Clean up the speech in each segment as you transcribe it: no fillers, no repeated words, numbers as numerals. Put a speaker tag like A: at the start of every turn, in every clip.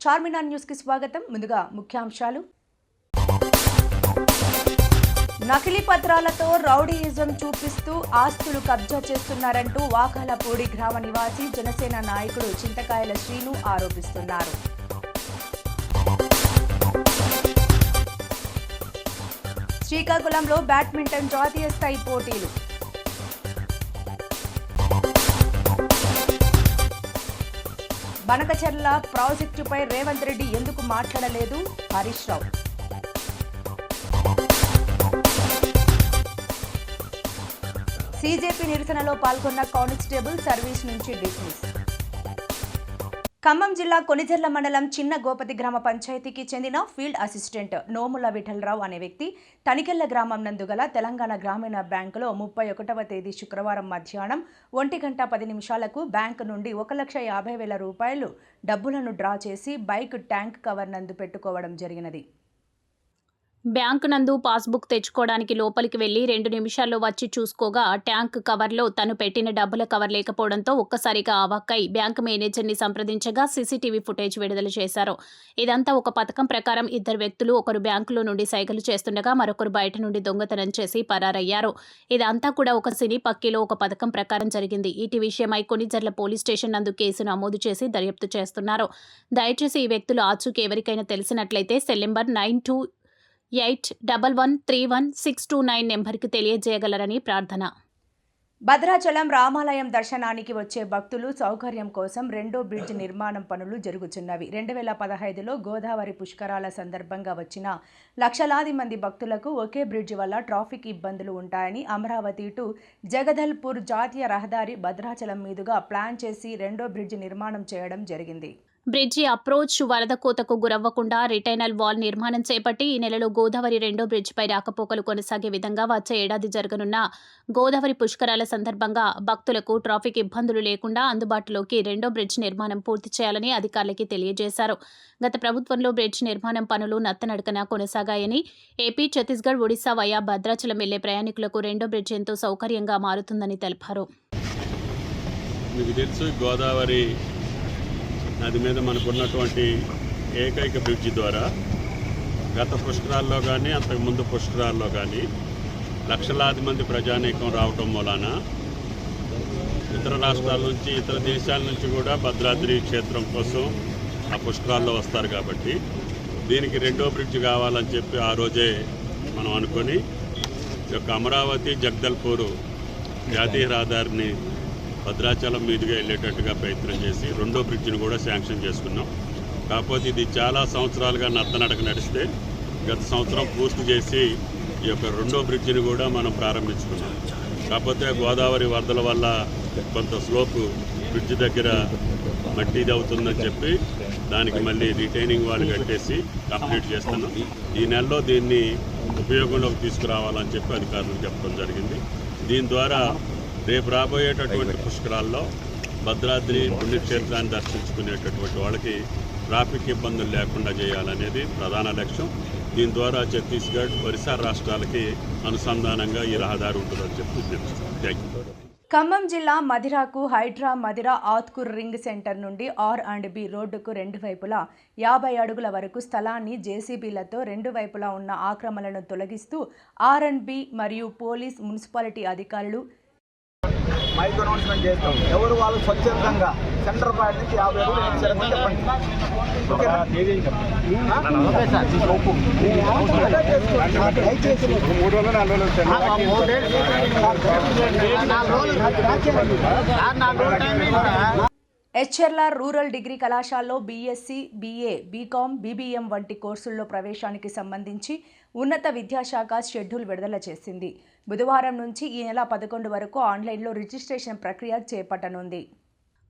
A: Charminar news కి స్వాగతం. ముందుగా ముఖ్యాంశాలు. నకిలీ పత్రాలతో రౌడీయిజం చూపిస్తూ ఆస్తులు కబ్జా చేస్తున్నారంటూ వాకాలపూడి గ్రామ నివాసి జనసేన నాయకుడు చింతకాయల శ్రీను ఆరోపిస్తున్నారు. శ్రీకాకుళంలో బ్యాడ్మింటన్ జాతీయ స్థాయి పోటీలు. బనకచెర్ల ప్రాజెక్టుపై రేవంత్ రెడ్డి ఎందుకు మాట్లాడలేదు? హరీష్ రావు. సీజేపీ నిరసనలో పాల్గొన్న కానిస్టేబుల్ సర్వీస్ నుంచి డిస్మిస్. ఖమ్మం జిల్లా కొణిజర్ల మండలం చిన్న గోపతి గ్రామ పంచాయతీకి చెందిన ఫీల్డ్ అసిస్టెంట్ నోముల విఠలరావు అనే వ్యక్తి తనికెళ్ల గ్రామం నందు గల తెలంగాణ గ్రామీణ బ్యాంకులో 31వ తేదీ శుక్రవారం మధ్యాహ్నం 1:10 బ్యాంకు నుండి 1,50,000 రూపాయలు డబ్బులను డ్రా చేసి బైక్ ట్యాంక్ కవర్ నందు పెట్టుకోవడం జరిగినది.
B: బ్యాంకు నందు పాస్బుక్ తెచ్చుకోవడానికి లోపలికి వెళ్లి 2 నిమిషాల్లో వచ్చి చూసుకోగా ట్యాంక్ కవర్లో తను పెట్టిన డబ్బుల కవర్ లేకపోవడంతో ఒక్కసారిగా అవాక్కై బ్యాంకు మేనేజర్ని సంప్రదించగా సీసీటీవీ ఫుటేజ్ విడుదల చేశారు. ఇదంతా ఒక పథకం ప్రకారం 2 వ్యక్తులు ఒకరు బ్యాంకులో నుండి సైకిల్ చేస్తుండగా మరొకరు బయట నుండి దొంగతనం చేసి పరారయ్యారు. ఇదంతా కూడా ఒక సినీ పక్కీలో ఒక పథకం ప్రకారం జరిగింది. ఇటు విషయమై కొణిజర్ల పోలీస్ స్టేషన్ నందు కేసు నమోదు చేసి దర్యాప్తు చేస్తున్నారు. దయచేసి ఈ వ్యక్తులు ఆచూకీ ఎవరికైనా తెలిసినట్లయితే సెల్ నెంబర్ 9281131629 నెంబర్కి తెలియజేయగలరని ప్రార్థన.
A: భద్రాచలం రామాలయం దర్శనానికి వచ్చే భక్తులు సౌకర్యం కోసం రెండో బ్రిడ్జ్ నిర్మాణం పనులు జరుగుతున్నవి. 2015లో గోదావరి పుష్కరాల సందర్భంగా వచ్చిన లక్షలాది మంది భక్తులకు ఒకే బ్రిడ్జ్ వల్ల ట్రాఫిక్ ఇబ్బందులు ఉంటాయని అమరావతి టు జగదల్పూర్ జాతీయ రహదారి భద్రాచలం మీదుగా ప్లాన్ చేసి రెండో బ్రిడ్జ్ నిర్మాణం చేయడం జరిగింది.
B: బ్రిడ్జి అప్రోచ్ వరద కోతకు గురవ్వకుండా రిటైనల్ వాల్ నిర్మాణం చేపట్టి ఈ నెలలో గోదావరి రెండో బ్రిడ్జిపై రాకపోకలు కొనసాగే విధంగా వచ్చే ఏడాది జరగనున్న గోదావరి పుష్కరాల సందర్భంగా భక్తులకు ట్రాఫిక్ ఇబ్బందులు లేకుండా అందుబాటులోకి రెండో బ్రిడ్జ్ నిర్మాణం పూర్తి చేయాలని అధికారులకి తెలియజేశారు. గత ప్రభుత్వంలో బ్రిడ్జ్ నిర్మాణం పనులు నత్తనడకన కొనసాగాయని, ఏపీ, ఛత్తీస్గఢ్, ఒడిశా వయా భద్రాచలం వెళ్లే ప్రయాణికులకు రెండో బ్రిడ్జ్ ఎంతో సౌకర్యంగా మారుతుందని తెలిపారు.
C: నది మీద మనకున్నటువంటి ఏకైక బ్రిడ్జి ద్వారా గత పుష్కరాల్లో కానీ అంతకుముందు పుష్కరాల్లో కానీ లక్షలాది మంది ప్రజానీకం రావటం మూలాన ఇతర రాష్ట్రాల నుంచి ఇతర దేశాల నుంచి కూడా భద్రాద్రి క్షేత్రం కోసం ఆ పుష్కరాల్లో వస్తారు. కాబట్టి దీనికి రెండో బ్రిడ్జి కావాలని చెప్పి ఆ రోజే మనం అనుకొని ఈ యొక్క అమరావతి జగదల్పూర్ జాతీయ రహదారిని భద్రాచలం మీదుగా వెళ్ళేటట్టుగా ప్రయత్నం చేసి రెండో బ్రిడ్జిని కూడా శాంక్షన్ చేసుకున్నాం. కాకపోతే ఇది చాలా సంవత్సరాలుగా నత్తనడక నడిస్తే గత సంవత్సరం పూర్తి చేసి ఈ యొక్క రెండో బ్రిడ్జిని కూడా మనం ప్రారంభించుకున్నాం. కాకపోతే గోదావరి వరదల వల్ల కొంత స్లోపు బ్రిడ్జి దగ్గర మట్టి ఇది అవుతుందని చెప్పి దానికి మళ్ళీ రిటైనింగ్ వాల్ కట్టేసి కంప్లీట్ చేస్తున్నాం. ఈ నెలలో దీన్ని ఉపయోగంలోకి తీసుకురావాలని చెప్పి అధికారులకు చెప్పడం జరిగింది. దీని ద్వారా రేపు రాబోయేటటువంటి పుష్కరాల్లో భద్రాద్రి పుణ్యక్షేత్రాన్ని దర్శించుకునేటటువంటి వాళ్ళకి ట్రాఫిక్ ఇబ్బందులు లేకుండా చేయాలనేది ప్రధాన లక్ష్యం. దీని ద్వారా ఛత్తీస్గఢ్, ఒరిస్సా రాష్ట్రాలకి అనుసంధానంగా ఈ రహదారి ఉంటుందని చెప్పి థ్యాంక్ యూ.
A: ఖమ్మం జిల్లా మధిరాకు హైడ్రా మధిరా ఆత్కూర్ రింగ్ సెంటర్ నుండి R&B రోడ్డుకు 2 వైపులా 50 అడుగుల వరకు స్థలాన్ని జేసీబీలతో 2 వైపులా ఉన్న ఆక్రమణలను తొలగిస్తూ R&B మరియు పోలీస్, మున్సిపాలిటీ అధికారులు
D: మైక్ అనౌన్స్మెంట్ చేస్తాం. ఎవరు వాళ్ళు స్వచ్ఛందంగా సెంటర్ పాయింట్ నుంచి 50 అడుగులు చెప్పండి.
A: ఎచ్చెర్ల రూరల్ డిగ్రీ కళాశాలలో బీఎస్సీ, బీఏ, బీకాం, బీబీఎం వంటి కోర్సుల్లో ప్రవేశానికి సంబంధించి ఉన్నత విద్యాశాఖ షెడ్యూల్ విడుదల చేసింది. బుధవారం నుంచి ఈ నెల 11 వరకు ఆన్లైన్లో రిజిస్ట్రేషన్ ప్రక్రియ చేపట్టనుంది.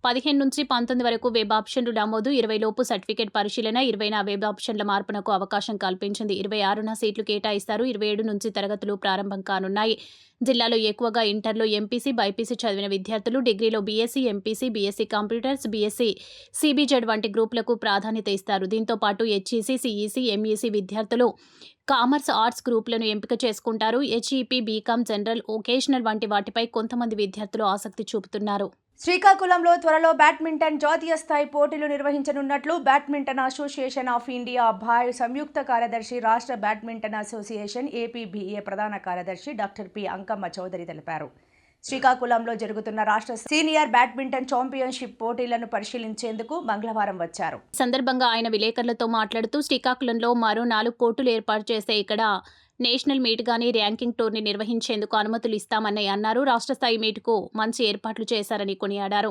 B: 15 నుంచి 19 వరకు వెబ్ ఆప్షన్లు నమోదు, 20 లోపు సర్టిఫికేట్ పరిశీలన, 20న వెబ్ ఆప్షన్ల మార్పునకు అవకాశం కల్పించింది. 26న సీట్లు కేటాయిస్తారు. 27 నుంచి తరగతులు ప్రారంభం కానున్నాయి. జిల్లాలో ఎక్కువగా ఇంటర్లో ఎంపీసీ, బైపీసీ చదివిన విద్యార్థులు, డిగ్రీలో BSc, MPC, BSc computers, BSc CBZ వంటి గ్రూపులకు ప్రాధాన్యత ఇస్తారు. దీంతో పాటు హెచ్ఈసీ, సిఈసీ, ఎంఈసీ విద్యార్థులు కామర్స్, ఆర్ట్స్ గ్రూపులను ఎంపిక చేసుకుంటారు. హెచ్ఈపీ, బీకాం, జనరల్, వొకేషనల్ వంటి వాటిపై కొంతమంది విద్యార్థులు ఆసక్తి చూపుతున్నారు.
A: శ్రీకాకుళంలో త్వరలో బ్యాడ్మింటన్ జాతీయ స్థాయి పోటీలు నిర్వహించనున్నట్లు బ్యాడ్మింటన్ అసోసియేషన్ ఆఫ్ ఇండియా భాయ్ సంయుక్త కార్యదర్శి, రాష్ట్ర బ్యాడ్మింటన్ అసోసియేషన్ ఏపీబీఏ ప్రధాన కార్యదర్శి డాక్టర్ పి అంకమ్మ చౌదరి తెలిపారు. శ్రీకాకుళంలో జరుగుతున్న రాష్ట్ర సీనియర్ బ్యాడ్మింటన్ ఛాంపియన్షిప్ పోటీలను పరిశీలించేందుకు మంగళవారం వచ్చారు.
B: ఈ సందర్భంగా ఆయన విలేకరులతో మాట్లాడుతూ శ్రీకాకుళంలో మరో 4 కోర్టులు ఏర్పాటు చేస్తే ఇక్కడ నేషనల్ మీట్ గానీ ర్యాంకింగ్ టోర్నీ నిర్వహించేందుకు అనుమతులు ఇస్తామని అన్నారు. రాష్ట్ర స్థాయి మీట్కు మంచి ఏర్పాట్లు చేశారని కొనియాడారు.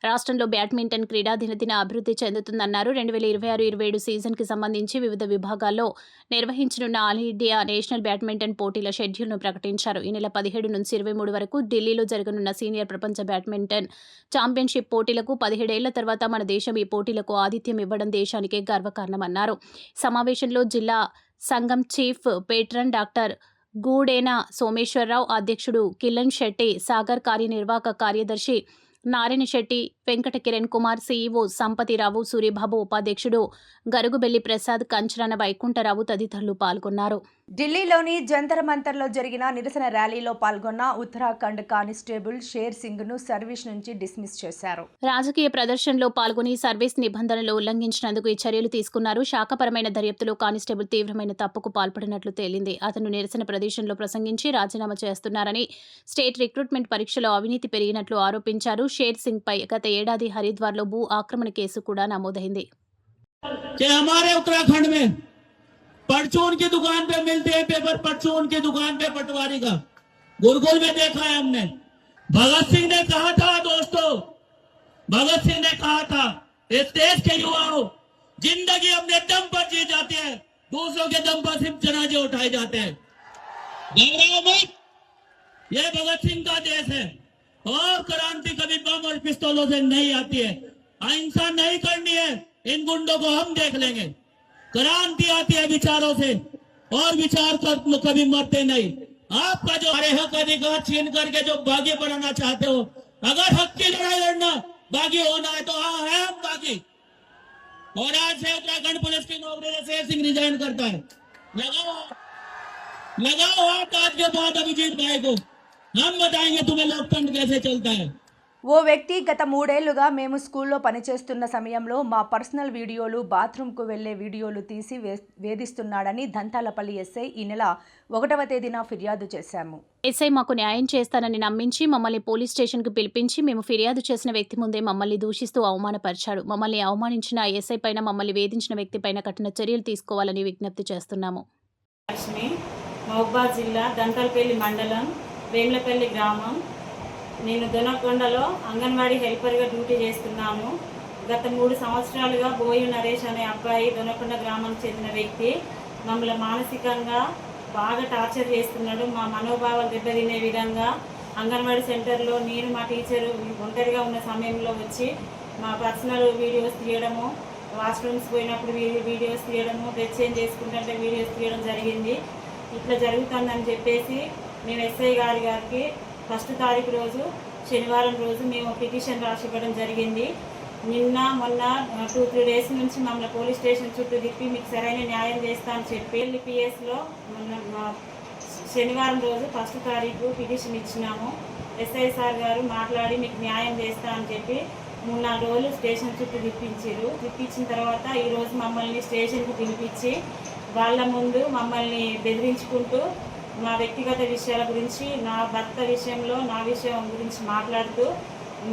B: రాష్ట్రంలో బ్యాడ్మింటన్ క్రీడా దినదిన అభివృద్ధి చెందుతుందన్నారు. 2026-27 సీజన్కి సంబంధించి వివిధ విభాగాల్లో నిర్వహించనున్న ఆల్ ఇండియా నేషనల్ బ్యాడ్మింటన్ పోటీల షెడ్యూల్ను ప్రకటించారు. ఈ నెల 17 నుంచి 23 వరకు ఢిల్లీలో జరగనున్న సీనియర్ ప్రపంచ బ్యాడ్మింటన్ ఛాంపియన్షిప్ పోటీలకు 17 ఏళ్ల తర్వాత మన దేశం ఈ పోటీలకు ఆతిథ్యం ఇవ్వడం దేశానికే గర్వకారణమన్నారు. సమావేశంలో జిల్లా సంఘం చీఫ్ పేట్రన్ డాక్టర్ గూడేన సోమేశ్వరరావు, అధ్యక్షుడు కిలన్ శెట్టి, సాగర్ కార్యనిర్వాహక కార్యదర్శి నారాయణ శెట్టి, వెంకట కిరణ్ కుమార్, సీఈఓ సంపతిరావు, సూర్యబాబు, ఉపాధ్యక్షుడు గరుగుబెల్లి ప్రసాద్, కంచరాన వైకుంఠరావు తదితరులు పాల్గొన్నారు.
A: ఢిల్లీలోని జంతర్ మంతర్లో జరిగిన నిరసన ర్యాలీలో పాల్గొన్న ఉత్తరాఖండ్ కానిస్టేబుల్ షేర్ సింగ్ను సర్వీస్ నుంచి డిస్మిస్ చేశారు.
B: రాజకీయ ప్రదర్శనలో పాల్గొని సర్వీస్ నిబంధనలు ఉల్లంఘించినందుకు ఈ చర్యలు తీసుకున్నారు. శాఖపరమైన దర్యాప్తులో కానిస్టేబుల్ తీవ్రమైన తప్పుకు పాల్పడినట్లు తేలింది. అతను నిరసన ప్రదేశంలో ప్రసంగించి రాజీనామా చేస్తున్నారని, స్టేట్ రిక్రూట్మెంట్ పరీక్షలో అవినీతి పెరిగినట్లు ఆరోపించారు. షేర్ సింగ్ పై గత ఏడాది హరిద్వార్లో భూ ఆక్రమణ కేసు కూడా నమోదైంది.
E: हमारे उत्तराखंड में परचून की दुकान पे मिलते हैं पेपर, परचून की दुकान पे पटवारी का गुरगुल में देखा है हमने। भगत सिंह ने कहा था दोस्तों, भगत सिंह ने कहा था इस देश के युवाओं, जिंदगी अपने दम पर जी जाती है, दूसरों के दम पर सिर्फ जनाजे उठाए जाते हैं। घबराओ मत, ये भगत सिंह का देश है और क्रांति कभी बम और पिस्तौलों से नहीं आती है। अहिंसा नहीं करनी है, इन गुंडों को हम देख लेंगे। क्रांति आती है विचारों से और विचार कर कभी मरते नहीं। आपका जो हरे हक अधिकार छीन करके जो बागी बनाना चाहते हो, अगर हक की लड़ाई लड़ना बागी होना है तो हाँ है हम बागी। और आज से उत्तराखंड पुलिस की नौकरी से शेर सिंह रिजाइन करता है। लगाओ हाथ आज के बाद अभिजीत भाई को, हम बताएंगे तुम्हें लोकतंत्र कैसे चलता है।
A: ఓ వ్యక్తి గత 3 ఏళ్లుగా మేము స్కూల్లో పనిచేస్తున్న సమయంలో మా పర్సనల్ వీడియోలు, బాత్రూంకు వెళ్లే వీడియోలు తీసి వేధిస్తున్నాడని దంతాలపల్లి ఎస్ఐ ఈ నెల 1వ తేదీన ఫిర్యాదు చేశాము.
B: ఎస్ఐ మాకు న్యాయం చేస్తానని నమ్మించి మమ్మల్ని పోలీస్ స్టేషన్కు పిలిపించి మేము ఫిర్యాదు చేసిన వ్యక్తి ముందే మమ్మల్ని దూషిస్తూ అవమానపరిచాడు. మమ్మల్ని అవమానించిన ఎస్ఐ పైన, మమ్మల్ని వేధించిన వ్యక్తి పైన కఠిన చర్యలు తీసుకోవాలని విజ్ఞప్తి చేస్తున్నాము.
F: లక్ష్మి, మహబూబాద్ జిల్లా దంతాలపల్లి మండలం, వేములపల్లి గ్రామం. నేను దొనకొండలో అంగన్వాడీ హెల్పర్గా డ్యూటీ చేస్తున్నాను. గత 3 సంవత్సరాలుగా బోయి నరేష్ అనే అబ్బాయి దొనకొండ గ్రామానికి చెందిన వ్యక్తి మమ్మల్ని మానసికంగా బాగా టార్చర్ చేస్తున్నాడు. మా మనోభావాలు దెబ్బతినే విధంగా అంగన్వాడీ సెంటర్లో నేను మా టీచరు ఒంటరిగా ఉన్న సమయంలో వచ్చి మా పర్సనల్ వీడియోస్ తీయడము, వాష్రూమ్స్ పోయినప్పుడు వీడియోస్ తీయడము, డ్రెస్ చేంజ్ చేసుకుంటుంటే వీడియోస్ తీయడం జరిగింది. ఇట్లా జరుగుతుందని చెప్పేసి మేము ఎస్ఐ గారికి 1వ తారీఖు రోజు, శనివారం రోజు మేము పిటిషన్ రాసి ఇవ్వడం జరిగింది. నిన్న మొన్న 2-3 డేస్ నుంచి మమ్మల్ని పోలీస్ స్టేషన్ చుట్టూ తిప్పి మీకు సరైన న్యాయం చేస్తా అని చెప్పి పిఎస్లో శనివారం రోజు 1వ తారీఖు పిటిషన్ ఇచ్చినాము. ఎస్ఐ సార్ గారు మాట్లాడి మీకు న్యాయం చేస్తా అని చెప్పి 3-4 రోజులు స్టేషన్ చుట్టూ తిప్పించిన తర్వాత ఈరోజు మమ్మల్ని స్టేషన్కి పిలిపించి వాళ్ళ ముందు మమ్మల్ని బెదిరించుకుంటూ మా వ్యక్తిగత విషయాల గురించి, నా భర్త విషయంలో నా విషయం గురించి మాట్లాడుతూ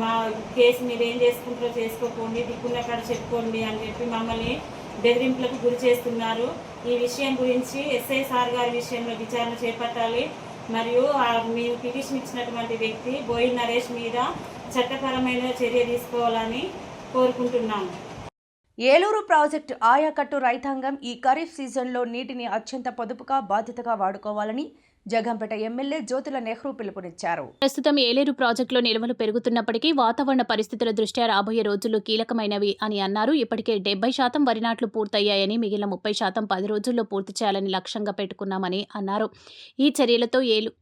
F: మా కేసు మీరు ఏం చేసుకుంటారో చేసుకోండి, దిక్కున్న కాడ చెప్పుకోండి అని చెప్పి మమ్మల్ని బెదిరింపులకు గురి చేస్తున్నారు. ఈ విషయం గురించి ఎస్ఐ సార్ గారి విషయంలో విచారణ చేపట్టాలి. మరియు మేము పిటిషన్ ఇచ్చినటువంటి వ్యక్తి బోయి నరేష్ మీద చట్టపరమైన చర్య తీసుకోవాలని కోరుకుంటున్నాము.
A: ఏలూరు ప్రాజెక్టు ఆయకట్టు రైతాంగం ఈ ఖరీఫ్ సీజన్లో నీటిని అత్యంత పొదుపుగా, బాధ్యతగా వాడుకోవాలని జగంపేట ఎమ్మెల్యే జ్యోతుల నెహ్రూ పిలుపునిచ్చారు.
B: ప్రస్తుతం ఏలేరు ప్రాజెక్టులో నిల్వలు పెరుగుతున్నప్పటికీ వాతావరణ పరిస్థితుల దృష్ట్యా రాబోయే రోజుల్లో కీలకమైనవి అని అన్నారు. ఇప్పటికే 70% వరి నాట్లు పూర్తయ్యాయని, మిగిలిన 30% 10 రోజుల్లో పూర్తి చేయాలని లక్ష్యంగా పెట్టుకున్నామని అన్నారు. ఈ చర్యలతో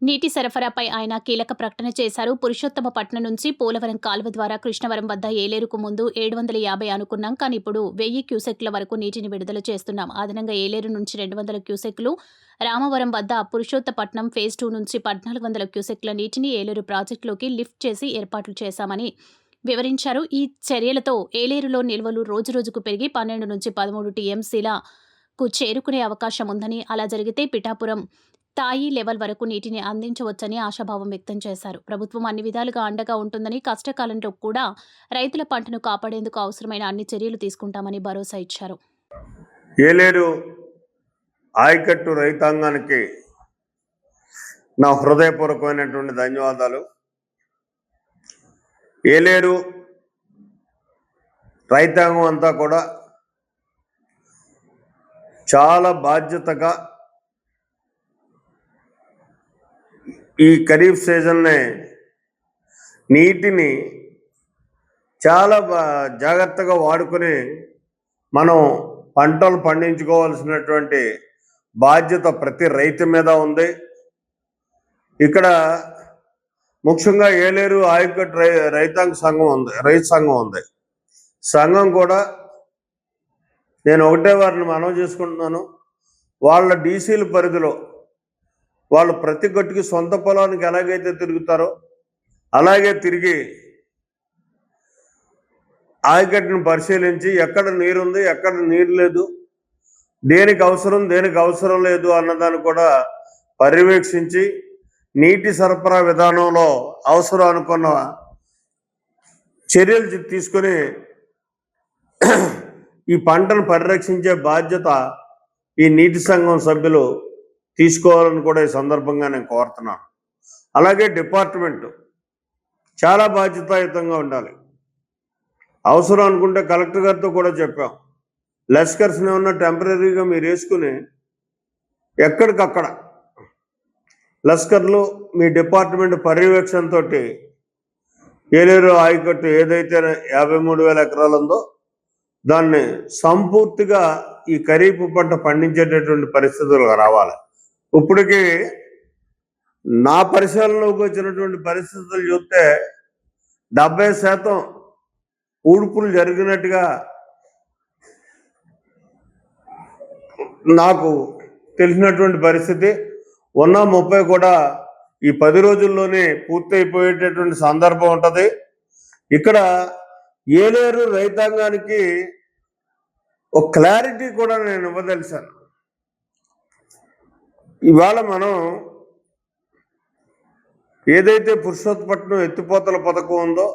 B: నీటి సరఫరాపై ఆయన కీలక ప్రకటన చేశారు. పురుషోత్తమపట్నం నుంచి పోలవరం కాలువ ద్వారా కృష్ణవరం వద్ద ఏలేరుకు ముందు 750 అనుకున్నాం, కానీ ఇప్పుడు 1000 క్యూసెక్ల వరకు నీటిని విడుదల చేస్తున్నాం. అదనంగా ఏలేరు నుంచి 200 క్యూసెక్లు, రామవరం వద్ద పురుషోత్తపట్నం ఫేజ్ 2 నుంచి 1400 క్యూసెక్ల నీటిని ఏలేరు ప్రాజెక్టులోకి లిఫ్ట్ చేసి ఏర్పాట్లు చేశామని వివరించారు. ఈ చర్యలతో ఏలేరులో నిల్వలు రోజురోజుకు పెరిగి 12 నుంచి 13 టీఎంసీలకు చేరుకునే అవకాశం ఉందని, అలా జరిగితే పిఠాపురం తాయి లెవెల్ వరకు నీటిని అందించవచ్చని ఆశాభావం వ్యక్తం చేశారు. ప్రభుత్వం అన్ని విధాలుగా అండగా ఉంటుందని, కష్టకాలంలో కూడా రైతుల పంటను కాపాడేందుకు అవసరమైన అన్ని చర్యలు తీసుకుంటామని భరోసా ఇచ్చారు.
G: ఏలేరు ఆయకట్టు రైతాంగానికి నా హృదయపూర్వకమైనటువంటి ధన్యవాదాలు. ఏలేరు రైతాంగం అంతా కూడా చాలా బాధ్యతగా ఈ ఖరీఫ్ సీజన్ని నీటిని చాలా జాగ్రత్తగా వాడుకొని మనం పంటలు పండించుకోవాల్సినటువంటి బాధ్యత ప్రతి రైతు మీద ఉంది. ఇక్కడ ముఖ్యంగా ఏలేరు ఆయకట్టు రైతాంగ సంఘం ఉంది, రైతు సంఘం ఉంది. సంఘం కూడా నేను ఒకటే వారిని మనవి చేసుకుంటున్నాను, వాళ్ళ డీసీల పరిధిలో వాళ్ళు ప్రతి గట్టుకి సొంత పొలానికి ఎలాగైతే తిరుగుతారో అలాగే తిరిగి ఆయకట్టును పరిశీలించి ఎక్కడ నీరుంది, ఎక్కడ నీరు లేదు, దేనికి అవసరం లేదు అన్నదాన్ని కూడా పర్యవేక్షించి నీటి సరఫరా విధానంలో అవసరం అనుకున్న చర్యలు తీసుకొని ఈ పంటను పరిరక్షించే బాధ్యత ఈ నీటి సంఘం సభ్యులు తీసుకోవాలని కూడా ఈ సందర్భంగా నేను కోరుతున్నాను. అలాగే డిపార్ట్మెంట్ చాలా బాధ్యతాయుతంగా ఉండాలి. అవసరం అనుకుంటే కలెక్టర్ గారితో కూడా చెప్పాం, లస్కర్స్ని ఉన్న టెంపరీగా మీరు వేసుకుని ఎక్కడికక్కడ లస్కర్లు మీ డిపార్ట్మెంట్ పర్యవేక్షణతో ఏలేరు ఆయకట్టు ఏదైతే 53,000 ఎకరాలు ఉందో దాన్ని సంపూర్తిగా ఈ ఖరీఫ్ పంట పండించేటటువంటి పరిస్థితులు రావాలి. ఇప్పటికీ నా పరిశీలనలోకి వచ్చినటువంటి పరిస్థితులు చూస్తే 70% ఊడ్పులు జరిగినట్టుగా నాకు తెలిసినటువంటి పరిస్థితి. ఉన్న 30 కూడా ఈ 10 రోజుల్లోనే పూర్తయిపోయేటటువంటి సందర్భం ఉంటుంది. ఇక్కడ ఏలేరు రైతాంగానికి ఒక క్లారిటీ కూడా నేను ఇవ్వదలిచాను. ఇవాళ మనం ఏదైతే పురుషోత్పట్నం ఎత్తిపోతల పథకం ఉందో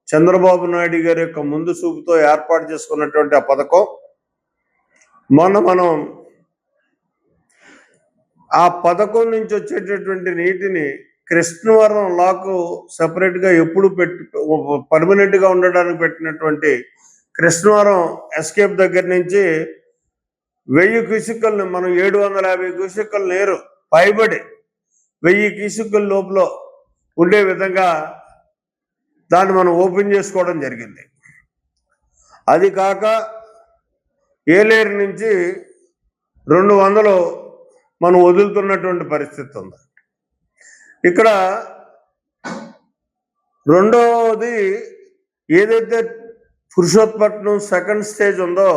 G: చంద్రబాబు నాయుడు గారి యొక్క ముందు చూపుతో ఏర్పాటు చేసుకున్నటువంటి ఆ పథకం, మొన్న మనం ఆ పథకం నుంచి వచ్చేటటువంటి నీటిని కృష్ణవరం లాకు సెపరేట్గా ఎప్పుడు పర్మనెంట్గా ఉండడానికి పెట్టినటువంటి కృష్ణవరం ఎస్కేప్ దగ్గర నుంచి 1000 క్యూసెక్కుల్ని మనం 750 క్యూసెక్కుల నీరు పైబడి 1000 క్యూసెక్కుల లోపల ఉండే విధంగా దాన్ని మనం ఓపెన్ చేసుకోవడం జరిగింది. అది కాక ఏలేరు నుంచి 200 మనం వదులుతున్నటువంటి పరిస్థితి ఉంది. ఇక్కడ రెండవది ఏదైతే పురుషోత్పట్నం సెకండ్ స్టేజ్ ఉందో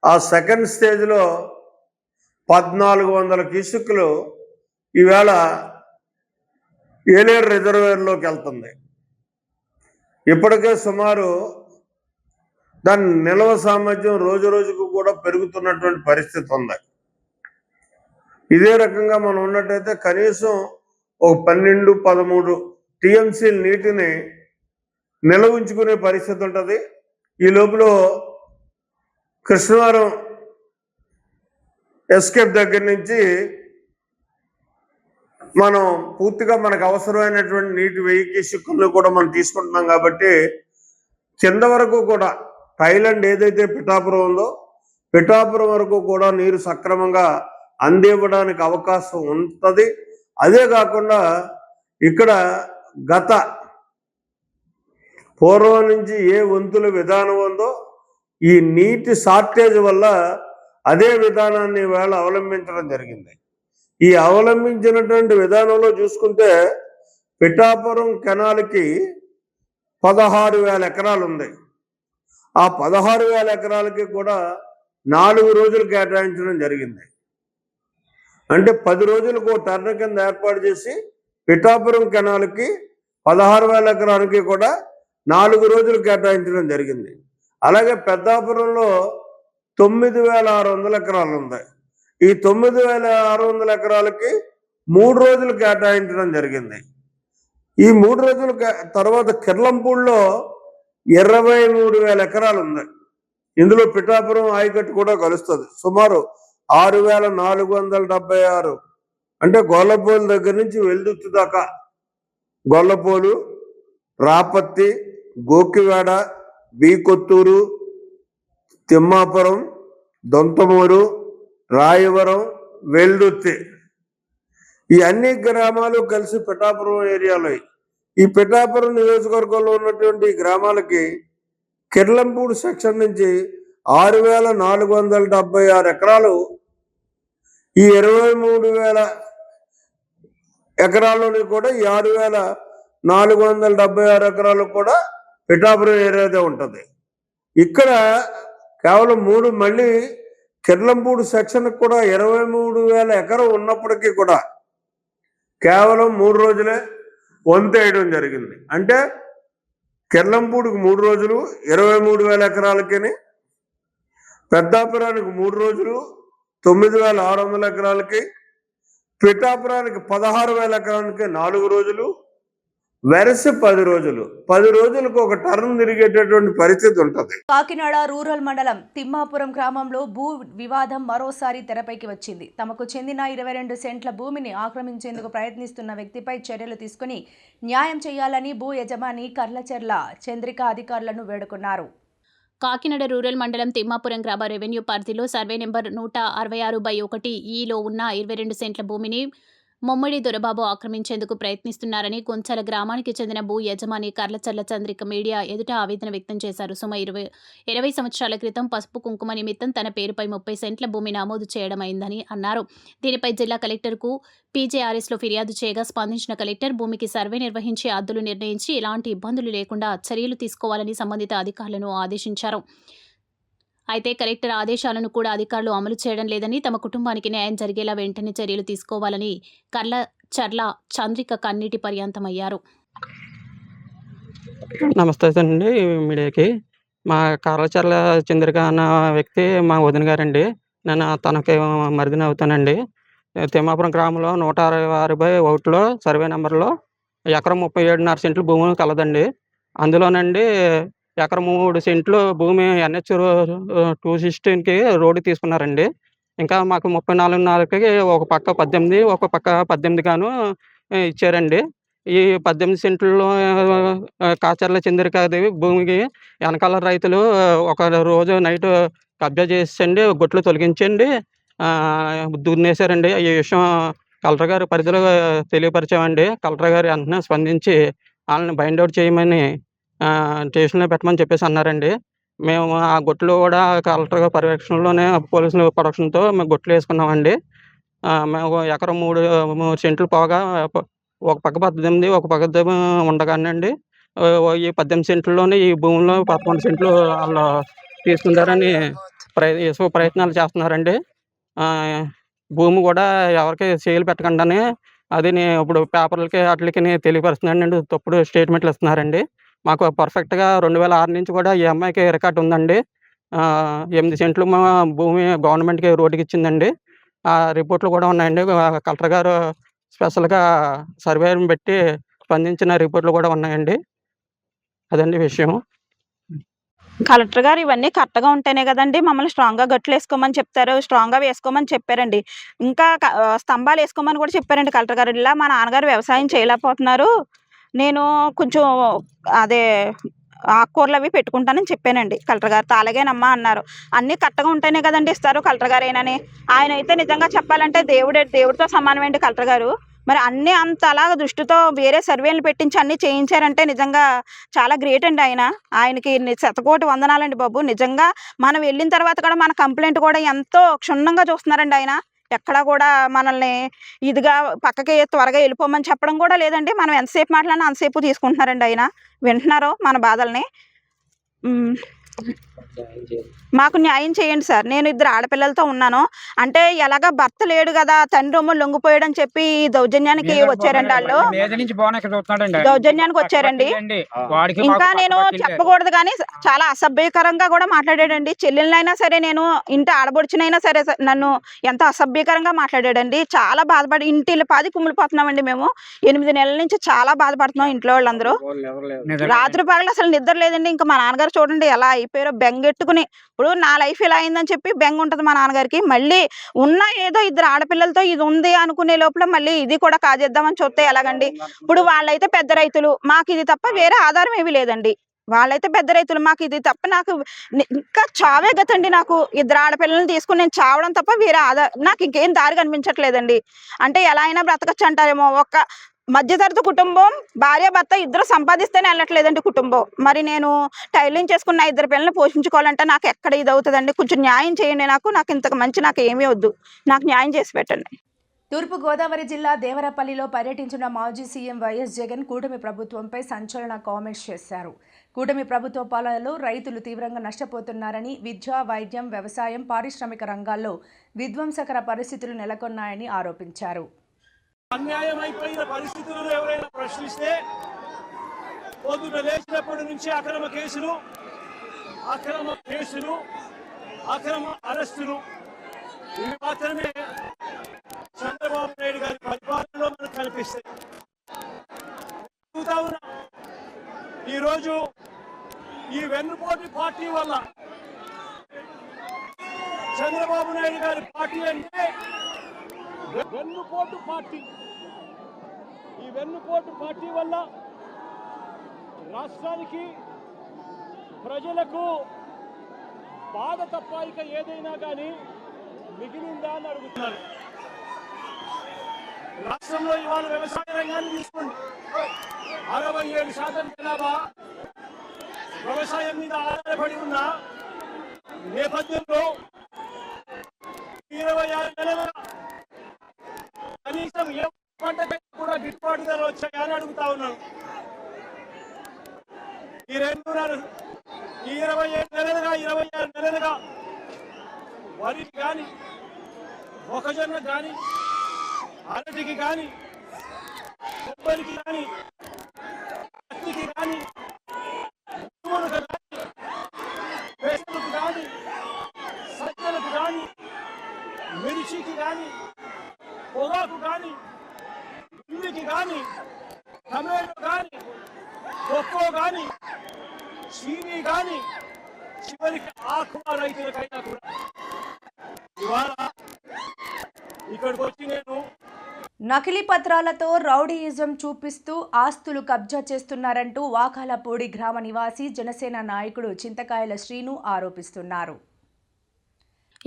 G: ఆ సెకండ్ స్టేజ్లో 1400 క్యూసెక్కులు ఈవేళ ఏలేరు రిజర్వేర్లోకి వెళ్తుంది. ఇప్పటికే సుమారు దాని నిల్వ సామర్థ్యం రోజు రోజుకు కూడా పెరుగుతున్నటువంటి పరిస్థితి ఉంది. ఇదే రకంగా మనం ఉన్నట్టయితే కనీసం ఒక 12-13 టీఎంసీ నీటిని నిల్వ ఉంచుకునే పరిస్థితి ఉంటుంది. ఈ లోపల కృష్ణవరం ఎస్కేప్ దగ్గర నుంచి మనం పూర్తిగా మనకు అవసరమైనటువంటి నీటి 1000 క్యూసెక్కులు కూడా మనం తీసుకుంటున్నాం. కాబట్టి కింద వరకు కూడా థాయిలాండ్ ఏదైతే పిఠాపురం ఉందో పిఠాపురం వరకు కూడా నీరు సక్రమంగా అందివ్వడానికి అవకాశం ఉంటుంది. అదే కాకుండా ఇక్కడ గత పూర్వం నుంచి ఏ వంతుల విధానం ఉందో ఈ నీటి షార్టేజ్ వల్ల అదే విధానాన్ని వేళ అవలంబించడం జరిగింది. ఈ అవలంబించినటువంటి విధానంలో చూసుకుంటే పిఠాపురం కెనాల్కి 16,000 ఎకరాలు ఉంది. ఆ 16,000 ఎకరాలకి కూడా 4 రోజులు కేటాయించడం జరిగింది. అంటే 10 రోజులకు టర్న్ కింద ఏర్పాటు చేసి పిఠాపురం కెనాల్కి 16,000 ఎకరాలకి కూడా 4 రోజులు కేటాయించడం జరిగింది. అలాగే పెద్దాపురంలో 9,600 ఎకరాలు ఉంది. ఈ 9,600 ఎకరాలకి 3 రోజులు కేటాయించడం జరిగింది. ఈ 3 రోజుల తర్వాత కిర్లంపూడిలో 23,000 ఎకరాలు ఉంది. ఇందులో పిఠాపురం ఆయకట్టు కూడా కలుస్తుంది. సుమారు 6,476, అంటే గొల్లపోలు దగ్గర నుంచి వెల్దుర్తి దాకా, గొల్లపోలు, రాపత్తి, గోకివాడ, బీకొత్తూరు, తిమ్మాపురం, దొంతమూరు, రాయవరం, వెల్దుర్తి, ఈ అన్ని గ్రామాలు కలిసి పిఠాపురం ఏరియాలో. ఈ పిఠాపురం నియోజకవర్గంలో ఉన్నటువంటి గ్రామాలకి కిర్లంపూడి సెక్షన్ నుంచి 6,476 ఎకరాలు, ఈ 23,000 ఎకరాల్లోని కూడా ఈ 6,476 ఎకరాలు కూడా పిఠాపురం ఏరియాదే ఉంటుంది. ఇక్కడ కేవలం మళ్ళీ కిర్లంపూడి సెక్షన్కి కూడా 23,000 ఎకరం ఉన్నప్పటికీ కూడా కేవలం 3 రోజులే వంతేయడం జరిగింది. అంటే కిర్లంపూడికి 3 రోజులు 23,000 ఎకరాలకి, పెద్దాపురానికి 3 రోజులు 9,600 ఎకరాలకి, పిఠాపురానికి 16,000 ఎకరాలకి 4 రోజులు, వెరసి 10 రోజులు. 10 రోజులకు ఒక టర్న్ తిరిగేటటువంటి పరిస్థితి ఉంటుంది.
A: కాకినాడ రూరల్ మండలం తిమ్మాపురం గ్రామంలో భూ వివాదం మరోసారి తెరపైకి వచ్చింది. తమకు చెందిన 22 సెంట్ల భూమిని ఆక్రమించేందుకు ప్రయత్నిస్తున్న వ్యక్తిపై చర్యలు తీసుకుని న్యాయం చేయాలని భూ యజమాని కర్లచెర్ల చంద్రిక అధికారులను వేడుకున్నారు.
B: కాకినాడ రూరల్ మండలం తిమ్మాపురం గ్రామ రెవెన్యూ పరిధిలో సర్వే నెంబర్ 166/1 ఉన్న 22 సెంట్ల భూమిని మొమ్మడి దొరబాబు ఆక్రమించేందుకు ప్రయత్నిస్తున్నారని కొంచెల గ్రామానికి చెందిన భూ యజమాని కర్లచర్ల చంద్రిక మీడియా ఎదుట ఆవేదన వ్యక్తం చేశారు. సుమారు 20 సంవత్సరాల క్రితం పసుపు కుంకుమ నిమిత్తం తన పేరుపై 30 సెంట్ల భూమి నమోదు చేయడమైందని అన్నారు. దీనిపై జిల్లా కలెక్టర్కు పీజేఆర్ఎస్లో ఫిర్యాదు చేయగా స్పందించిన కలెక్టర్ భూమికి సర్వే నిర్వహించి హద్దులు నిర్ణయించి ఎలాంటి ఇబ్బందులు లేకుండా చర్యలు తీసుకోవాలని సంబంధిత అధికారులను ఆదేశించారు. అయితే కలెక్టర్ ఆదేశాలను కూడా అధికారులు అమలు చేయడం లేదని, తమ కుటుంబానికి న్యాయం జరిగేలా వెంటనే చర్యలు తీసుకోవాలని కర్లచర్ల చంద్రిక కన్నీటి పర్యంతమయ్యారు.
H: నమస్తే అండి మీడియాకి. మా కర్లచర్ల చంద్రిక అన్న వ్యక్తి మా వదిన గారండి. నేను తనకి మరిదిని అవుతానండి. తిమ్మాపురం గ్రామంలో 166/1 సర్వే నెంబర్లో ఎకరం 37.5 సెంట్లు భూమి కలదండి. అందులోనండి ఎకరం 3 సెంట్లు భూమి NH 216కి రోడ్డు తీసుకున్నారండి. ఇంకా మాకు 34.5కి ఒక పక్క 18, ఒక పక్క 18 గాను ఇచ్చారండి. ఈ 18 సెంట్లలో కాచర్ల చంద్రికాదేవి భూమికి వెనకాల రైతులు ఒక రోజు నైట్ కబ్జా చేసండి, గొట్లు తొలగించండి, దున్నేశారండి. ఈ విషయం కలెక్టర్ గారి పరిధిలో తెలియపరిచామండి. కలెక్టర్ గారు వెంటనే స్పందించి వాళ్ళని బైండ్ అవుట్ చేయమని స్టేషన్లో పెట్టమని చెప్పేసి అన్నారండి. మేము ఆ గొట్లు కూడా కలెక్టర్ గారి పర్యవేక్షణలోనే పోలీసుల ప్రొడక్షన్తో మేము గొట్లు వేసుకున్నామండి. మేము ఎకరం 3 సెంట్లు పోగా ఒక పక్క 18, ఒక పక్క ఉండగానండి ఈ 18 సెంట్లలోనే ఈ భూమిలో 11 సెంట్లు వాళ్ళు తీసుకుంటారని ప్రయత్నాలు చేస్తున్నారండి. భూమి కూడా ఎవరికి సేల్ పెట్టకుండానే అది ఇప్పుడు పేపర్లకి వాటికి తెలియపరుస్తున్నారండి. తప్పుడు స్టేట్మెంట్లు ఇస్తున్నారండి. మాకు పర్ఫెక్ట్గా 2006 నుంచి కూడా ఈ అమ్మాయికి రికార్డు ఉందండి. 8 సెంట్లు భూమి గవర్నమెంట్కి రోడ్డుకి ఇచ్చిందండి. ఆ రిపోర్ట్లు కూడా ఉన్నాయండి. కలెక్టర్ గారు స్పెషల్గా సర్వేని పెట్టి స్పందించిన రిపోర్ట్లు కూడా ఉన్నాయండి. అదండి విషయం.
I: కలెక్టర్ గారు ఇవన్నీ కరెక్ట్గా ఉంటేనే కదండి మమ్మల్ని స్ట్రాంగ్గా గట్లు వేసుకోమని చెప్తారు, స్ట్రాంగ్గా వేసుకోమని చెప్పారండి. ఇంకా స్తంభాలు వేసుకోమని కూడా చెప్పారండి కలెక్టర్ గారు. ఇలా మా నాన్నగారు వ్యవసాయం చేయలేకపోతున్నారు, నేను కొంచెం అదే ఆకుకూరలు అవి పెట్టుకుంటానని చెప్పానండి. కలెక్టర్ గారు అలాగేనమ్మా అన్నారు. అన్నీ కరెక్ట్గా ఉంటేనే కదండి ఇస్తారు కలెక్టర్ గారు ఏనని. ఆయన అయితే నిజంగా చెప్పాలంటే దేవుడితో సమానమేంటి కలెక్టర్ గారు. మరి అన్నీ అంత అలాగ దృష్టితో వేరే సర్వేలు పెట్టించి అన్నీ చేయించారంటే నిజంగా చాలా గ్రేట్ అండి. ఆయనకి శతకోటి వందనాలండి బాబు. నిజంగా మనం వెళ్ళిన తర్వాత కూడా మన కంప్లైంట్ కూడా ఎంతో క్షుణ్ణంగా చూస్తున్నారండి ఆయన. ఎక్కడా కూడా మనల్ని ఇదిగా పక్కకి త్వరగా వెళ్ళిపోమని చెప్పడం కూడా లేదండి. మనం ఎంతసేపు మాట్లాడినా అంతసేపు తీసుకుంటున్నారండి ఆయన, వింటున్నారు మన బాధల్ని. మాకు న్యాయం చేయండి సార్. నేను 2 ఆడపిల్లలతో ఉన్నాను. అంటే ఎలాగ భర్త లేడు కదా, తండ్రి రొమ్ము లొంగిపోయాడని చెప్పి దౌర్జన్యానికి వచ్చారండి వాళ్ళు. దౌర్జన్యానికి వచ్చారండి. ఇంకా నేను చెప్పకూడదు కానీ చాలా అసభ్యకరంగా కూడా మాట్లాడాడండి. చెల్లెలనైనా సరే, నేను ఇంటి ఆడబడుచునైనా సరే నన్ను ఎంతో అసభ్యకరంగా మాట్లాడాడండి. చాలా బాధపడి ఇంటిల్లి పాది కుమిలిపోతున్నామండి మేము. 8 నెలల నుంచి చాలా బాధపడుతున్నాం ఇంట్లో వాళ్ళందరూ. రాత్రి పగలు అసలు నిద్ర లేదండి. ఇంకా మా నాన్నగారు చూడండి ఎలా అయిపోయారో, బెంగెట్టుకుని. ఇప్పుడు నా లైఫ్ ఇలా అయిందని చెప్పి బెంగ ఉంటుంది మా నాన్నగారికి. మళ్ళీ ఉన్న ఏదో 2 ఆడపిల్లలతో ఇది ఉంది అనుకునే లోపల మళ్ళీ ఇది కూడా కాజేద్దామని చూస్తే ఎలాగండి. ఇప్పుడు వాళ్ళైతే పెద్ద రైతులు, మాకు ఇది తప్ప వేరే ఆధారం ఏమీ లేదండి. వాళ్ళైతే పెద్ద రైతులు, మాకు ఇది తప్ప నాకు ఇంకా చావే గతండి. నాకు 2 ఆడపిల్లల్ని తీసుకుని నేను చావడం తప్ప వేరే నాకు ఇంకేం దారి కనిపించట్లేదండి. అంటే ఎలా అయినా బ్రతకచ్చు అంటారేమో. ఒక్క మధ్యతరగతి కుటుంబం, భార్య భర్త ఇద్దరు సంపాదిస్తేనే వెళ్ళట్లేదండి కుటుంబం. మరి నేను టైలరింగ్ చేసుకున్న 2 పిల్లల్ని పోషించుకోవాలంటే నాకు ఎక్కడ ఇది అవుతుందండి. కొంచెం న్యాయం చేయండి. నాకు ఇంతకు మంచి నాకు ఏమీ వద్దు, నాకు న్యాయం చేసి పెట్టండి.
A: తూర్పుగోదావరి జిల్లా దేవరపల్లిలో పర్యటించిన మాజీ సీఎం వైఎస్ జగన్ కూటమి ప్రభుత్వంపై సంచలన కామెంట్స్ చేశారు. కూటమి ప్రభుత్వ పాలనలో రైతులు తీవ్రంగా నష్టపోతున్నారని, విద్య, వైద్యం, వ్యవసాయం, పారిశ్రామిక రంగాల్లో విధ్వంసకర పరిస్థితులు నెలకొన్నాయని ఆరోపించారు.
E: అన్యాయమైపోయిన పరిస్థితులను ఎవరైనా ప్రశ్నిస్తే పొద్దున లేచినప్పటి నుంచి అక్రమ కేసులు, అక్రమ అరెస్టులు, ఇవి మాత్రమే చంద్రబాబు నాయుడు గారి పరిపాలనలో మనకు కనిపిస్తాయి. ఈరోజు ఈ వెన్నుపోటు పార్టీ వల్ల, చంద్రబాబు నాయుడు గారి పార్టీ అంటే వెన్నుపోటు పార్టీ. ఈ వెన్నుపోటు పార్టీ వల్ల రాష్ట్రానికి, ప్రజలకు బాధ తప్ప ఇక ఏదైనా కానీ మిగిలిందా అని అడుగుతున్నారు. రాష్ట్రంలో ఇవాళ వ్యవసాయ రంగాన్ని తీసుకోండి. 67% జనాభా వ్యవసాయం మీద ఆధారపడి ఉన్న నేపథ్యంలో 26 నెలల కనీసం ఏ పంటకి కూడా గిట్టుబాటు ధరలు వచ్చాయా అని అడుగుతా ఉన్నాను. ఈ 27 నెలలుగా, 26 నెలలుగా వరికి కానీ, మొక్కజొన్న కానీ, అరటికి కానీ, కొబ్బరికి కానీ, పత్తికి కానీ, పువ్వులకు కానీ, పెసలకు కానీ, సజ్జలకు కానీ, మిర్చికి కానీ, పొగాకు కానీ, ఉల్లికి కానీ, టమాటో కానీ, కొక్కో కానీ, చీనీ కానీ, చివరికి ఆకువ రైతులకైనా కూడా ఇవాళ ఇక్కడికి వచ్చి నేను
A: నకిలీ పత్రాలతో రౌడీయిజం చూపిస్తూ ఆస్తులు కబ్జా చేస్తున్నారంటూ వాకాలపూడి గ్రామ నివాసి జనసేన నాయకుడు చింతకాయల శ్రీను ఆరోపిస్తున్నారు.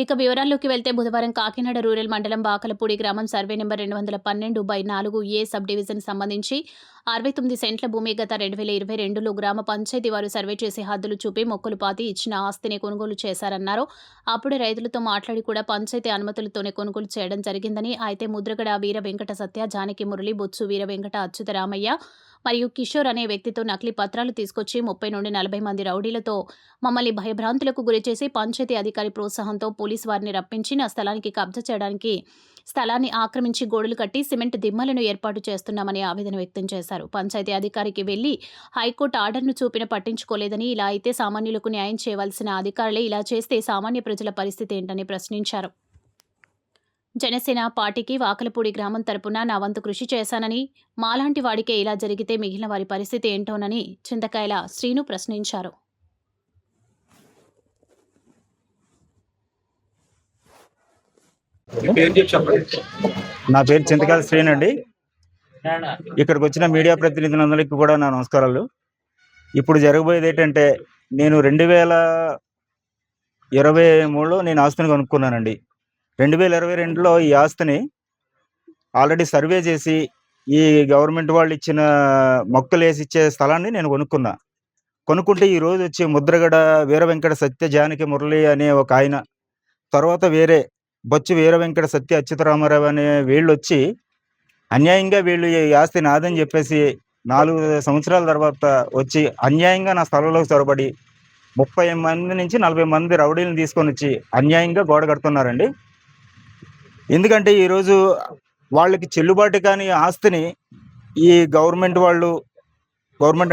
B: ఇక వివరాల్లోకి వెళ్తే బుధవారం కాకినాడ రూరల్ మండలం వాకలపూడి గ్రామం survey number 212/4A sub division సంబంధించి 69 సెంట్ల భూమి గత 2022లో గ్రామ పంచాయతీ వారు సర్వే చేసి హద్దులు చూపి మొక్కలు పాతి ఇచ్చిన ఆస్తిని కొనుగోలు చేశారన్నారు. అప్పుడే రైతులతో మాట్లాడి కూడా పంచాయతీ అనుమతులతోనే కొనుగోలు చేయడం జరిగిందని, అయితే ముద్రగడ వీర వెంకట సత్య, జానకి మురళి, బొత్సు వీర వెంకట, అచ్యుత రామయ్య మరియు కిషోర్ అనే వ్యక్తితో నకిలీ పత్రాలు తీసుకొచ్చి 30 నుండి 40 మంది రౌడీలతో మమ్మల్ని భయభ్రాంతులకు గురిచేసి పంచాయతీ అధికారి ప్రోత్సాహంతో పోలీసు వారిని రప్పించి నా స్థలానికి కబ్జా చేయడానికి స్థలాన్ని ఆక్రమించి గోడలు కట్టి సిమెంట్ దిమ్మలను ఏర్పాటు చేస్తున్నామని ఆవేదన వ్యక్తం చేశారు. పంచాయతీ అధికారికి వెళ్లి హైకోర్టు ఆర్డర్ను చూపిన పట్టించుకోలేదని, ఇలా అయితే సామాన్యులకు న్యాయం చేయవలసిన అధికారులే ఇలా చేస్తే సామాన్య ప్రజల పరిస్థితి ఏంటని ప్రశ్నించారు. జనసేన పార్టీకి వాకలపూడి గ్రామం తరపున నా వంతు కృషి చేశానని, మాలాంటి వాడికే ఇలా జరిగితే మిగిలిన వారి పరిస్థితి ఏంటోనని చింతకాయల శ్రీను ప్రశ్నించారు.
J: నా పేరు చింతకాయల శ్రీను అండి. ఇక్కడికి వచ్చిన మీడియా ప్రతినిధులందరికీ కూడా నా నమస్కారాలు. ఇప్పుడు జరగబోయేది ఏంటంటే, నేను 2023లో నేను ఆస్తిని కొనుక్కున్నానండి. 2022లో ఈ ఆస్తిని ఆల్రెడీ సర్వే చేసి ఈ గవర్నమెంట్ వాళ్ళు ఇచ్చిన మొక్కలు వేసి ఇచ్చే స్థలాన్ని నేను కొనుక్కుంటే ఈరోజు వచ్చి ముద్రగడ వీర వెంకట సత్య, జానకి మురళి అనే ఒక ఆయన, తర్వాత వేరే బొచ్చు వీర వెంకట సత్య, అచ్యుత రామారావు అనే వీళ్ళు వచ్చి అన్యాయంగా వీళ్ళు ఈ ఆస్తి నాదని చెప్పేసి 4 సంవత్సరాల తర్వాత వచ్చి అన్యాయంగా నా స్థలంలోకి చొరబడి 30 మంది నుంచి 40 మంది రౌడీలను తీసుకొని వచ్చి అన్యాయంగా గోడ కడుతున్నారండి. ఎందుకంటే ఈరోజు వాళ్ళకి చెల్లుబాటు కాని ఆస్తిని ఈ గవర్నమెంట్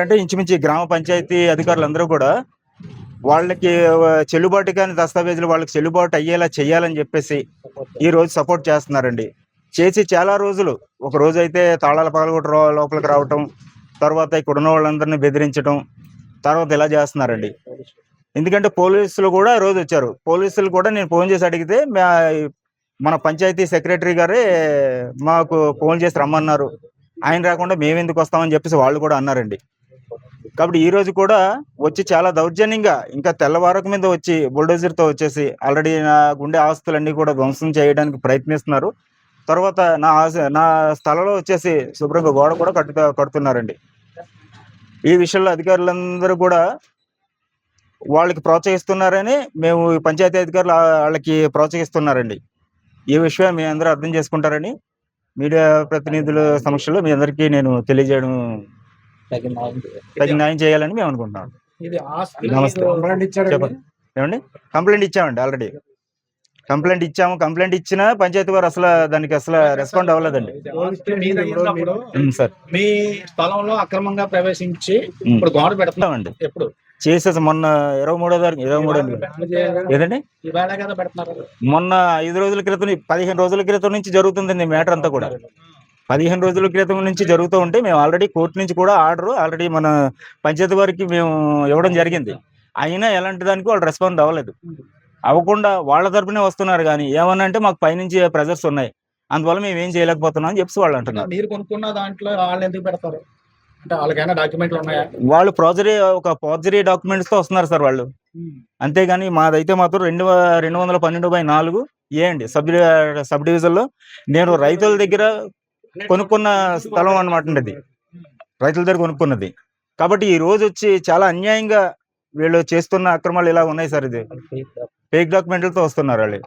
J: అంటే ఇంచుమించు ఈ గ్రామ పంచాయతీ అధికారులందరూ కూడా వాళ్ళకి చెల్లుబాటు కాని దస్తావేజులు వాళ్ళకి చెల్లుబాటు అయ్యేలా చేయాలని చెప్పేసి ఈ రోజు సపోర్ట్ చేస్తున్నారండి. చేసి చాలా రోజులు, ఒక రోజు అయితే తాళాల పగలగొట్ట లోపలికి రావటం, తర్వాత ఇక్కడ ఉన్న వాళ్ళందరినీ బెదిరించడం, తర్వాత ఇలా చేస్తున్నారండి. ఎందుకంటే పోలీసులు కూడా రోజు వచ్చారు. పోలీసులు కూడా నేను ఫోన్ చేసి అడిగితే మన పంచాయతీ సెక్రటరీ గారే మాకు ఫోన్ చేసి రమ్మన్నారు, ఆయన రాకుండా మేము ఎందుకు వస్తామని చెప్పేసి వాళ్ళు కూడా అన్నారండి. కాబట్టి ఈ రోజు కూడా వచ్చి చాలా దౌర్జన్యంగా ఇంకా తెల్లవారకు మీద వచ్చి బుల్డోజర్తో వచ్చేసి ఆల్రెడీ నా గుండె ఆస్తులన్నీ కూడా ధ్వంసం చేయడానికి ప్రయత్నిస్తున్నారు. తర్వాత నా స్థలంలో వచ్చేసి శుభ్రంగా గోడ కూడా కడుతున్నారండి. ఈ విషయంలో అధికారులందరూ కూడా వాళ్ళకి ప్రోత్సహిస్తున్నారని మేము పంచాయతీ అధికారులు వాళ్ళకి ప్రోత్సహిస్తున్నారండి. ఈ విషయం మీ అందరూ అర్థం చేసుకుంటారని మీడియా ప్రతినిధుల సమక్షంలో మీ అందరికీ నేను తెలియజేయడం, తగిన న్యాయం చేయాలని మేము అనుకుంటున్నాం. నమస్తే. చెప్పండి. ఏమండి? కంప్లైంట్ ఇచ్చామండి, ఆల్రెడీ కంప్లైంట్ ఇచ్చాము. కంప్లైంట్ ఇచ్చినా పంచాయతీ వారు దానికి అసలు రెస్పాండ్ అవ్వలేదండి. సార్,
D: మీ స్థలంలో అక్రమంగా ప్రవేశించి ఇప్పుడు గోడ పెడతామండి. ఎప్పుడు
J: చేసేసి మొన్న 23వ తారీఖు ఏదండి, మొన్న 5 రోజుల క్రితం 15 రోజుల క్రితం నుంచి జరుగుతుందండి మ్యాటర్ అంతా కూడా. 15 రోజుల క్రితం నుంచి జరుగుతూ ఉంటే మేము ఆల్రెడీ కోర్టు నుంచి కూడా ఆర్డర్ ఆల్రెడీ మన పంచాయతీ వారికి మేము ఇవ్వడం జరిగింది. అయినా ఎలాంటి దానికి వాళ్ళు రెస్పాండ్ అవ్వలేదు. అవ్వకుండా వాళ్ళ తరపునే వస్తున్నారు. కానీ ఏమన్నా అంటే మాకు పైనుంచి ప్రెజర్స్ ఉన్నాయి, అందువల్ల మేము ఏం చేయలేకపోతున్నాం అని చెప్పి వాళ్ళు అంటున్నారు.
D: మీరు కొనుక్కున్న దాంట్లో వాళ్ళు ఎందుకు పెడతారు అంటే వాళ్ళకైనా డాక్యుమెంట్లు ఉన్నాయా?
J: వాళ్ళు ఫోర్జరీ డాక్యుమెంట్స్ తో వస్తున్నారు సార్ వాళ్ళు. అంతేగాని మాదైతే మాత్రం 212/4 ఏ అండి సబ్ డివిజన్ లో నేను రైతుల దగ్గర కొనుక్కున్న స్థలం అన్నమాట అండి. అది రైతుల దగ్గర కొనుక్కున్నది. కాబట్టి ఈ రోజు వచ్చి చాలా అన్యాయంగా వీళ్ళు చేస్తున్న అక్రమాలు ఇలా ఉన్నాయి సార్. ఇది ఫేక్ డాక్యుమెంట్లతో వస్తున్నారు వాళ్ళు.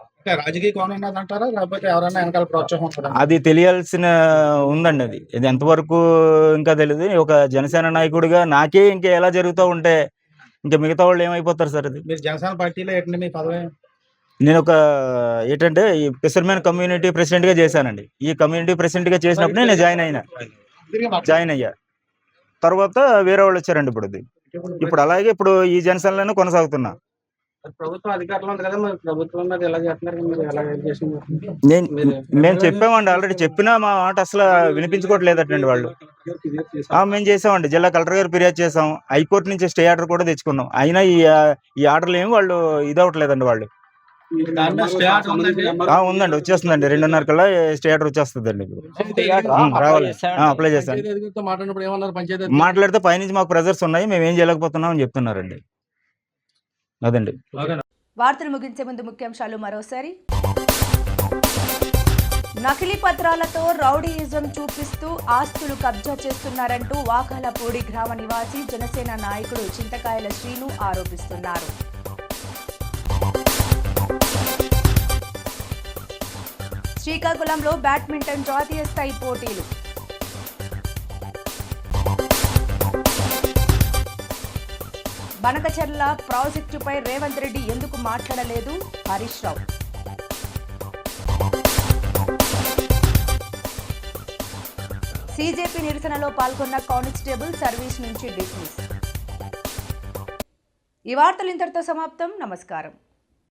D: రాజకీయ కోణం ఉన్నదంటారా, లేకపోతే ఎవరైనా వెనకాల ప్రోత్సాహం ఉంటుందా?
J: అది తెలియాల్సిన ఉందండి. ఇది ఎంతవరకు ఇంకా తెలియదు. ఒక జనసేన నాయకుడిగా నాకే ఇంకా ఎలా జరుగుతూ ఉంటే ఇంకా మిగతా వాళ్ళు ఏమైపోతారు సార్? అది
D: మీరు జనసేన పార్టీలో ఏంటంటే మీ పదవి?
J: నేను ఏంటంటే ఈ ఫిషర్మెన్ కమ్యూనిటీ ప్రెసిడెంట్ గా చేశానండి. ఈ కమ్యూనిటీ ప్రెసిడెంట్ గా చేసినప్పుడు నేను జాయిన్ అయ్యా. తర్వాత వేరే వాళ్ళు వచ్చారండి. ఇప్పుడు అలాగే ఇప్పుడు ఈ జనసేనలోనే కొనసాగుతున్నా.
H: ప్రభుత్వ అధికారులు ఉంది కదా, మరి ప్రభుత్వం మీద ఎలా చేస్తున్నారు, మీరు ఎలా చేసింది?
J: మేము చెప్పామండి, ఆల్రెడీ చెప్పినా మా మాట అసలు వినిపించుకోవట్లేదటండి వాళ్ళు. మేము చేసామండి, జిల్లా కలెక్టర్ గారు ఫిర్యాదు చేసాం, హైకోర్టు నుంచి స్టే ఆర్డర్ కూడా తెచ్చుకున్నాం. అయినా ఈ ఆర్డర్లు ఏమి వాళ్ళు ఇదవట్లేదండి. వాళ్ళు ఉందండి, వచ్చేస్తుందండి. 2:30 కల్లా స్టే ఆర్డర్ వచ్చేస్తుందండి. రావాలి. అప్లై చేస్తాను. మాట్లాడితే పైనుంచి మాకు ప్రెజర్స్ ఉన్నాయి, మేము ఏం చేయలేకపోతున్నాం అని చెప్తున్నారండి. అదండి.
A: వార్తలు ముగించే ముందు ముఖ్యాంశాలు మరోసారి. నకిలీ పత్రాలతో రౌడీయిజం చూపిస్తూ ఆస్తులు కబ్జా చేస్తున్నారంటూ వాకాలపూడి గ్రామ నివాసి జనసేన నాయకుడు చింతకాయల శ్రీను ఆరోపిస్తున్నారు. శ్రీకాకుళంలో బ్యాడ్మింటన్ జాతీయ స్థాయి పోటీలు. బనకచర్ల ప్రాజెక్టుపై రేవంత్ రెడ్డి ఎందుకు మాట్లాడలేదు? హరీష్ రావు. సీజేపీ నిరసనలో పాల్గొన్న కానిస్టేబుల్ సర్వీస్ నుంచి డిస్మిస్. ఈ వార్తలు ఇంతటితో సమాప్తం. నమస్కారం.